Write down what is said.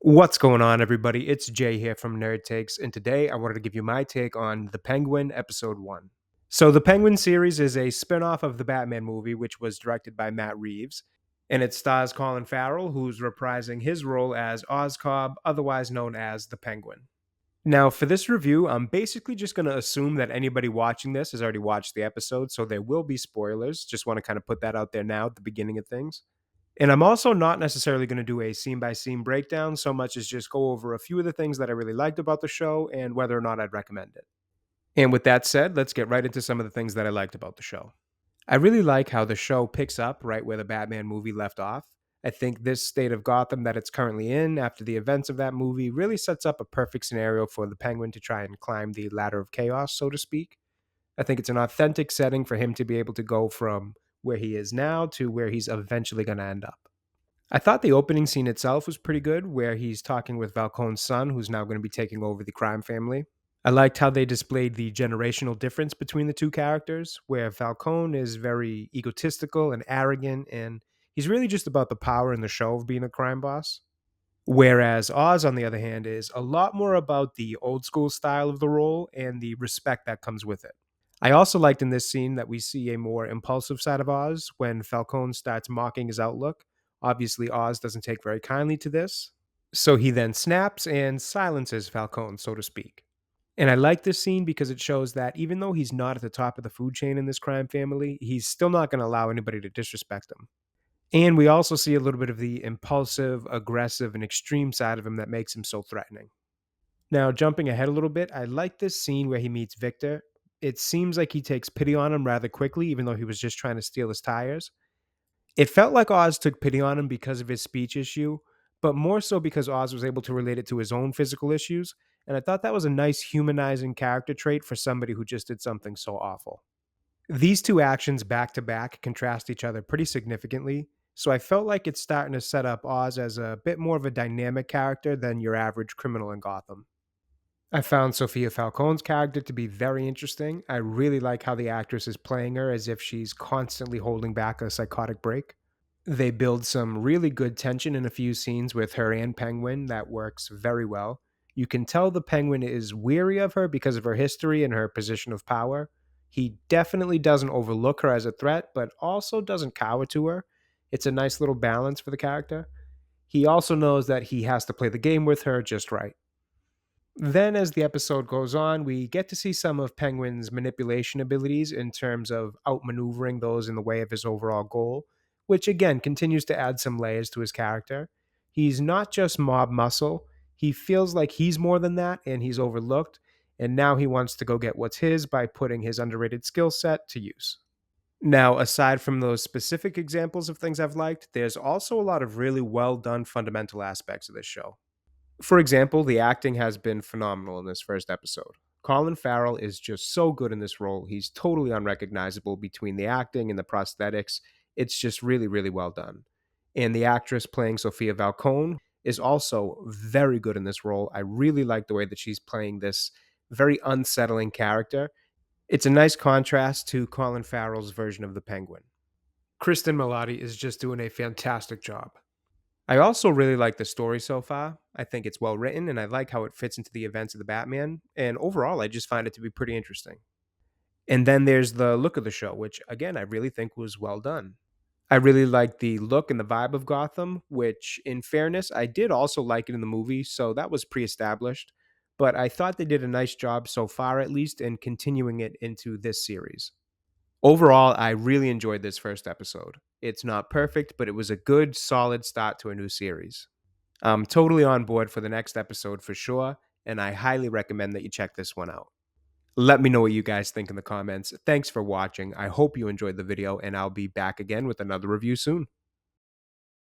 What's going on, everybody? It's Jay here from Nerd Takes, and today I wanted to give you my take on The Penguin Episode 1. So, The Penguin series is a spin off of the Batman movie, which was directed by Matt Reeves, and it stars Colin Farrell, who's reprising his role as Oscorp, otherwise known as the Penguin. Now, for this review, I'm basically just going to assume that anybody watching this has already watched the episode, so there will be spoilers. Just want to kind of put that out there now at the beginning of things. And I'm also not necessarily going to do a scene by scene breakdown so much as just go over a few of the things that I really liked about the show and whether or not I'd recommend it. And with that said, let's get right into some of the things that I liked about the show. I really like how the show picks up right where the Batman movie left off. I think this state of Gotham that it's currently in after the events of that movie really sets up a perfect scenario for the Penguin to try and climb the ladder of chaos, so to speak. I think it's an authentic setting for him to be able to go from where he is now to where he's eventually going to end up. I thought the opening scene itself was pretty good, where he's talking with Falcone's son, who's now going to be taking over the crime family. I liked how they displayed the generational difference between the two characters, where Falcone is very egotistical and arrogant, and he's really just about the power and the show of being a crime boss. Whereas Oz, on the other hand, is a lot more about the old school style of the role and the respect that comes with it. I also liked in this scene that we see a more impulsive side of Oz when Falcone starts mocking his outlook. Obviously, Oz doesn't take very kindly to this, so he then snaps and silences Falcone, so to speak. And I like this scene because it shows that even though he's not at the top of the food chain in this crime family, he's still not going to allow anybody to disrespect him. And we also see a little bit of the impulsive, aggressive, and extreme side of him that makes him so threatening. Now, jumping ahead a little bit, I like this scene where he meets Victor. It seems like he takes pity on him rather quickly, even though he was just trying to steal his tires. It felt like Oz took pity on him because of his speech issue, but more so because Oz was able to relate it to his own physical issues, and I thought that was a nice humanizing character trait for somebody who just did something so awful. These two actions back to back contrast each other pretty significantly, so I felt like it's starting to set up Oz as a bit more of a dynamic character than your average criminal in Gotham. I found Sophia Falcone's character to be very interesting. I really like how the actress is playing her as if she's constantly holding back a psychotic break. They build some really good tension in a few scenes with her and Penguin that works very well. You can tell the Penguin is weary of her because of her history and her position of power. He definitely doesn't overlook her as a threat, but also doesn't cower to her. It's a nice little balance for the character. He also knows that he has to play the game with her just right. Then, as the episode goes on, we get to see some of Penguin's manipulation abilities in terms of outmaneuvering those in the way of his overall goal, which again continues to add some layers to his character. He's not just mob muscle, he feels like he's more than that and he's overlooked, and now he wants to go get what's his by putting his underrated skill set to use. Now, aside from those specific examples of things I've liked, there's also a lot of really well done fundamental aspects of this show. For example, the acting has been phenomenal in this first episode. Colin Farrell is just so good in this role. He's totally unrecognizable between the acting and the prosthetics. It's just really, really well done. And the actress playing Sophia Falcone is also very good in this role. I really like the way that she's playing this very unsettling character. It's a nice contrast to Colin Farrell's version of the Penguin. Kristen Milotti is just doing a fantastic job. I also really like the story so far. I think it's well written and I like how it fits into the events of the Batman. And overall, I just find it to be pretty interesting. And then there's the look of the show, which again, I really think was well done. I really like the look and the vibe of Gotham, which, in fairness, I did also like it in the movie, so that was pre established. But I thought they did a nice job so far, at least, in continuing it into this series. Overall, I really enjoyed this first episode. It's not perfect, but it was a good, solid start to a new series. I'm totally on board for the next episode for sure, and I highly recommend that you check this one out. Let me know what you guys think in the comments. Thanks for watching. I hope you enjoyed the video, and I'll be back again with another review soon.